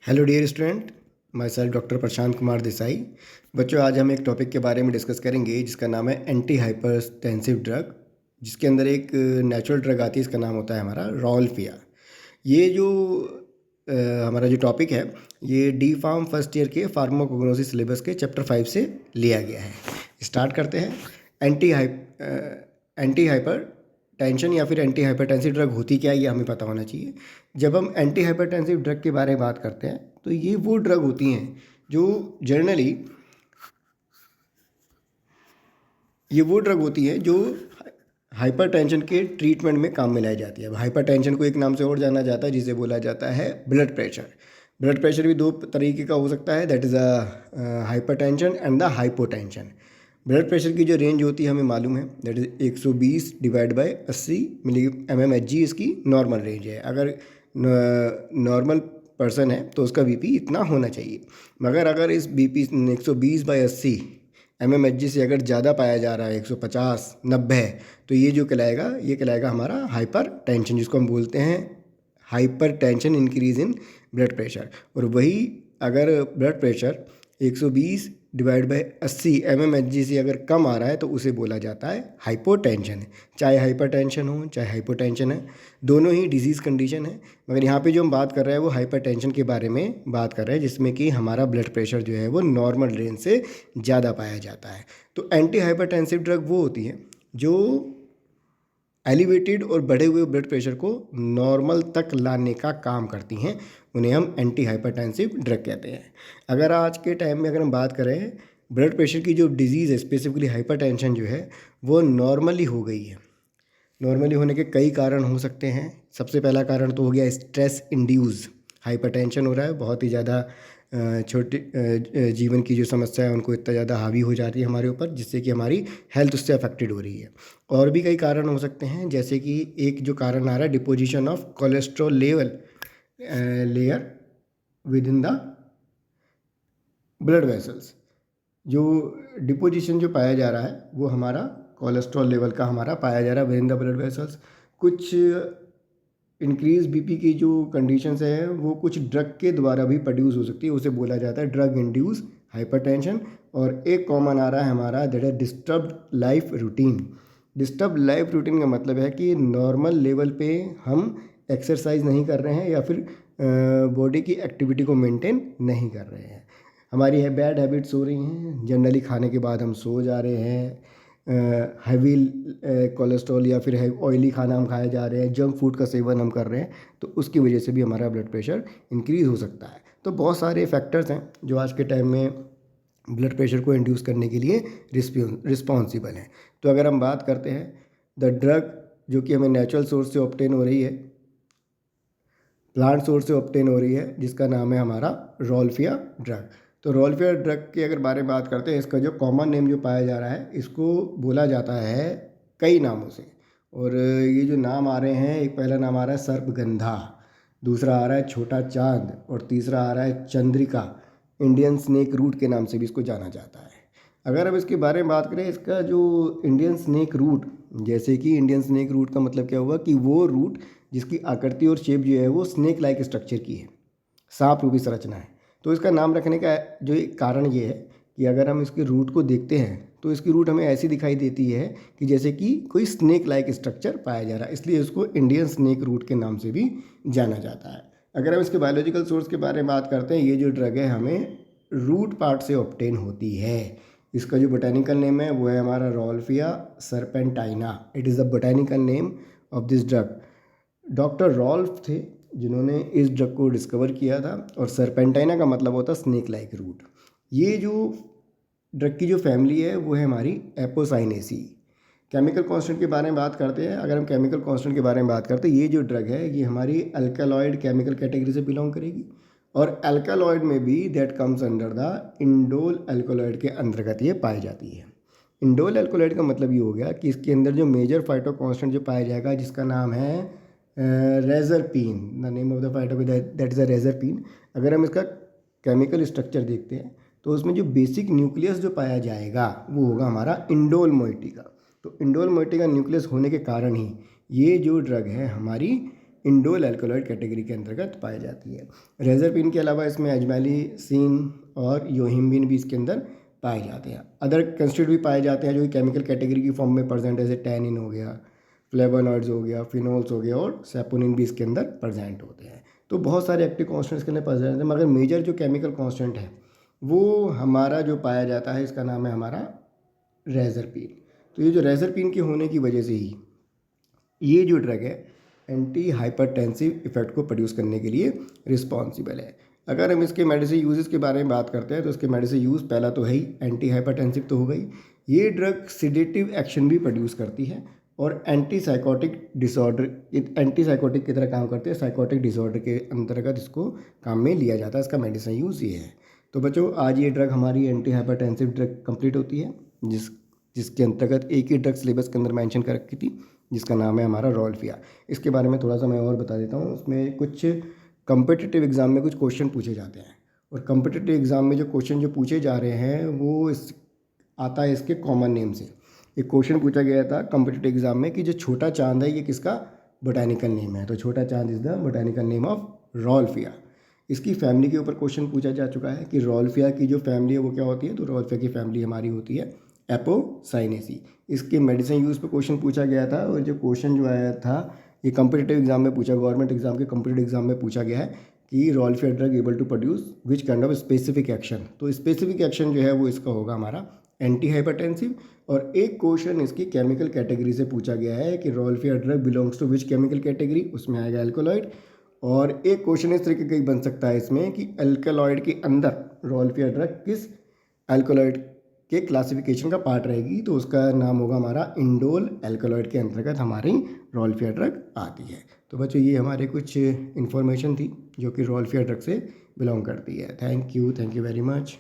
Hello dear student, myself doctor Prashant Kumar Desai. बच्चों, आज हम एक टॉपिक के बारे में डिस्कस करेंगे जिसका नाम है एंटी हाइपरटेंसिव ड्रग, जिसके अंदर एक नेचुरल ड्रग आती है। इसका नाम होता है हमारा रॉल्फिया। ये जो हमारा जो टॉपिक है, ये डी फार्म फर्स्ट ईयर के फार्माकोग्नोसिस सिलेबस के चैप्टर 5 से लिया गया है। स्टार्ट करते हैं। एंटी हाइपर टेंशन या फिर एंटी हाइपरटेंसिव ड्रग होती क्या है, ये हमें पता होना चाहिए। जब हम एंटी हाइपरटेंसिव ड्रग के बारे में बात करते हैं तो ये वो ड्रग होती हैं जो जनरली हाइपरटेंशन के ट्रीटमेंट में काम में लाई जाती है। अब हाइपरटेंशन को एक नाम से और जाना जाता है जिसे बोला जाता है ब्लड प्रेशर। ब्लड प्रेशर भी दो तरीके का हो सकता है, that is a hypertension and the hypotension. Blood pressure की जो रेंज होती है हमें मालूम है, that is 120 divide by 80 milli mmHg इसकी नॉर्मल रेंज है। अगर नॉर्मल पर्सन है तो उसका बीपी इतना होना चाहिए, मगर अगर इस बीपी 120/80 mmHg से अगर ज़्यादा पाया जा रहा है, 150 90, तो ये जो कहलाएगा हमारा हाइपर टेंशन, जिसको हम बोलते हैं hyper tension increase in blood pressure. और वही अगर blood pressure 120 divide by 80 mmHg से अगर कम आ रहा है तो उसे बोला जाता है हाइपोटेंशन है। चाहे हाइपरटेंशन हो चाहे हाइपोटेंशन है, दोनों ही डिजीज़ कंडीशन है, मगर यहाँ पे जो हम बात कर रहे हैं वो हाइपरटेंशन के बारे में बात कर रहे हैं, जिसमें कि हमारा ब्लड प्रेशर जो है वो नॉर्मल रेंज से ज़्यादा पाया जाता है। तो एंटी हाइपरटेंसिव ड्रग वो होती है जो एलिवेटेड और बढ़े हुए ब्लड प्रेशर को नॉर्मल तक लाने का काम करती हैं, उन्हें हम एंटी हाइपरटेंसिव ड्रग कहते हैं। अगर आज के टाइम में अगर हम बात करें, ब्लड प्रेशर की जो डिजीज़ है, स्पेसिफिकली हाइपरटेंशन जो है वो नॉर्मली हो गई है। नॉर्मली होने के कई कारण हो सकते हैं। सबसे पहला कारण तो हो गया स्ट्रेस इंड्यूस हाइपरटेंशन हो रहा है, बहुत ही ज़्यादा छोटे जीवन की जो समस्या है उनको इतना ज़्यादा हावी हो जाती है हमारे ऊपर, जिससे कि हमारी हेल्थ उससे अफेक्टेड हो रही है। और भी कई कारण हो सकते हैं, जैसे कि एक जो कारण आ रहा है deposition of cholesterol layer with in the blood vessels. जो डिपोजिशन जो पाया जा रहा है वो हमारा कोलेस्ट्रॉल लेवल का हमारा पाया जा रहा है with in the blood vessels. कुछ इंक्रीज बीपी की जो कंडीशंस है वो कुछ ड्रग के द्वारा भी प्रोड्यूस हो सकती है, उसे बोला जाता है ड्रग इंड्यूस हाइपरटेंशन। और एक कॉमन आ रहा है हमारा, दैट है disturbed life routine. Disturb life routine का मतलब है कि नॉर्मल लेवल पे हम एक्सरसाइज नहीं कर रहे हैं या फिर बॉडी की एक्टिविटी को मेंटेन नहीं कर रहे हैं। हमारी बैड हैबिट्स हो रही हैं, जनरली खाने के बाद हम सो जा रहे हैं, हैवी कोलेस्ट्रॉल या फिर ऑयली खाना हम खाए जा रहे हैं, जंक फूड का सेवन हम कर रहे हैं, तो उसकी वजह से भी हमारा ब्लड प्रेशर इंक्रीज़ हो सकता है। तो बहुत सारे फैक्टर्स हैं जो आज के टाइम में ब्लड प्रेशर को इंड्यूस करने के लिए रिस्पॉन्सिबल हैं। तो अगर हम बात करते हैं द ड्रग जो कि हमें नेचुरल सोर्स से ऑब्टेन हो रही है, प्लांट सोर्स से ऑब्टेन हो रही है, जिसका नाम है हमारा रॉल्फिया ड्रग। तो रॉल्फिया ड्रग के अगर बारे में बात करते हैं, इसका जो कॉमन नेम जो पाया जा रहा है इसको बोला जाता है कई नामों से। और ये जो नाम आ रहे हैं, एक पहला नाम आ रहा है सर्पगंधा, दूसरा आ रहा है छोटा चांद, और तीसरा आ रहा है चंद्रिका। इंडियन स्नेक रूट के नाम से भी इसको जाना जाता है। अगर अब इसके बारे में बात करें, इसका जो इंडियन स्नेक रूट, जैसे कि इंडियन स्नेक रूट का मतलब क्या हुआ कि वो रूट जिसकी आकृति और शेप जो है वो स्नेक लाइक स्ट्रक्चर की है, सांप रूपी संरचना है। तो इसका नाम रखने का जो एक कारण ये है कि अगर हम इसके रूट को देखते हैं तो इसकी रूट हमें ऐसी दिखाई देती है कि जैसे कि कोई स्नेक लाइक स्ट्रक्चर पाया जा रहा है, इसलिए इसको इंडियन स्नेक रूट के नाम से भी जाना जाता है। अगर हम इसके बायोलॉजिकल सोर्स के बारे में बात करते हैं, ये जो ड्रग है हमें रूट पार्ट से ऑब्टेन होती है। इसका जो बोटेनिकल नेम है वो है हमारा rauwolfia serpentina. It is the botanical name of this drug. Doctor Rauwolf थे जिन्होंने इस ड्रग को डिस्कवर किया था, और सर्पेंटाइना का मतलब होता है स्नेक लाइक रूट। ये जो ड्रग की जो फैमिली है वो है हमारी एपोसाइनेसी। केमिकल कांस्टेंट के बारे में बात करते हैं। अगर हम केमिकल कांस्टेंट के बारे में बात करते हैं, ये जो ड्रग है ये हमारी अल्कालॉइड केमिकल कैटेगरी से बिलोंग करेगी, और अल्कालॉइड में भी that comes under the indole alkaloid के अंतर्गत ये पाई जाती है। इंडोल अल्कोलॉइड का मतलब ये हो गया कि इसके अंदर जो मेजर फाइटो कांस्टेंट जो पाया जाएगा, जिसका नाम है reserpine, the name of the phyto that is a reserpine. अगर हम इसका केमिकल स्ट्रक्चर देखते हैं तो उसमें जो बेसिक न्यूक्लियस जो पाया जाएगा वो होगा हमारा इंडोल मोइटी का। तो इंडोल मोइटी का न्यूक्लियस होने के कारण ही ये जो ड्रग है हमारी इंडोल एल्कोलॉइड कैटेगरी के अंतर्गत पाई जाती है। रेजरपिन के अलावा इसमें अजमेलिसिन और योहिम्बिन भी इसके अंदर पाए जाते हैं। अदर कंस्टिट्यूट भी पाए जाते हैं जो कि केमिकल कैटेगरी की फॉर्म में प्रेजेंट है, जैसे टैनिन हो गया, फ्लेवोनॉइड्स हो गया, फिनोल्स हो गया और सैपोनिन भी इसके अंदर प्रेजेंट होते हैं। तो बहुत सारे एक्टिव कॉन्स्टेंट्स इसके अंदर प्रेजेंट हैं, मगर मेजर जो केमिकल कॉन्स्टेंट है वो हमारा जो पाया जाता है, इसका नाम है हमारा रेजरपिन। तो ये जो रेजरपिन के होने की वजह से ही ये जो ड्रग है एंटी हाइपरटेंसिव इफेक्ट को प्रोड्यूस करने के लिए रिस्पॉन्सिबल है। अगर हम इसके मेडिसिन यूजेस के बारे में बात करते हैं तो इसके मेडिसिन यूज़ पहला तो है ही एंटी हाइपरटेंसिव तो हो गई, ये ड्रग सिडेटिव एक्शन भी प्रोड्यूस करती है और एंटी साइकोटिक की तरह काम करते हैं। साइकोटिक डिसऑर्डर के अंतर्गत इसको काम में लिया जाता है, इसका मेडिसिन यूज़ ये है। तो बच्चों आज ये ड्रग हमारी एंटी हाइपरटेंसिव ड्रग कंप्लीट होती है, जिसके अंतर्गत एक ही ड्रग सिलेबस के अंदर मेंशन कर रखी थी जिसका नाम है हमारा रोल्फिया। इसके बारे में थोड़ा सा मैं और बता देता हूँ। उसमें कुछ कम्पिटिटिव एग्ज़ाम में कुछ क्वेश्चन पूछे जाते हैं और कम्पिटिटिव एग्ज़ाम में जो क्वेश्चन जो पूछे जा रहे हैं वो आता है इसके कॉमन नेम से। एक क्वेश्चन पूछा गया था कम्पिटिटिव एग्ज़ाम में कि जो छोटा चांद है ये किसका बोटैनिकल नेम है, तो छोटा चांद is the botanical name of rauwolfia. इसकी फैमिली के ऊपर क्वेश्चन पूछा जा चुका है कि रोल्फिया की जो फैमिली है वो क्या होती है, तो रोल्फिया की फैमिली हमारी होती है एपोसाइनेसी। इसके मेडिसिन यूज़ पे क्वेश्चन पूछा गया था और जो क्वेश्चन जो आया था ये कम्पिटिटिव एग्जाम में पूछा, गवर्नमेंट एग्जाम के कम्पिटिटिव एग्जाम में पूछा गया है कि rauwolfia drug able to produce which kind of specific action. तो स्पेसिफिक एक्शन जो है वो इसका होगा हमारा एंटी हाइपरटेंसिव। और एक क्वेश्चन इसकी केमिकल कैटेगरी से पूछा गया है कि rauwolfia drug belongs to which chemical category, उसमें आएगा एल्कोलॉइड। और एक क्वेश्चन इस तरीके का ही बन सकता है इसमें कि एल्कोलॉइड के अंदर रोल्फिया ड्रग किस एल्कोलॉइड के क्लासिफिकेशन का पार्ट रहेगी, तो उसका नाम होगा हमारा इंडोल एल्कोलॉइड के अंतर्गत हमारी रोल्फिया ड्रग आती है। तो बच्चों ये हमारे कुछ इन्फॉर्मेशन थी जो कि रोल्फिया ड्रग से बिलोंग करती है। Thank you very much.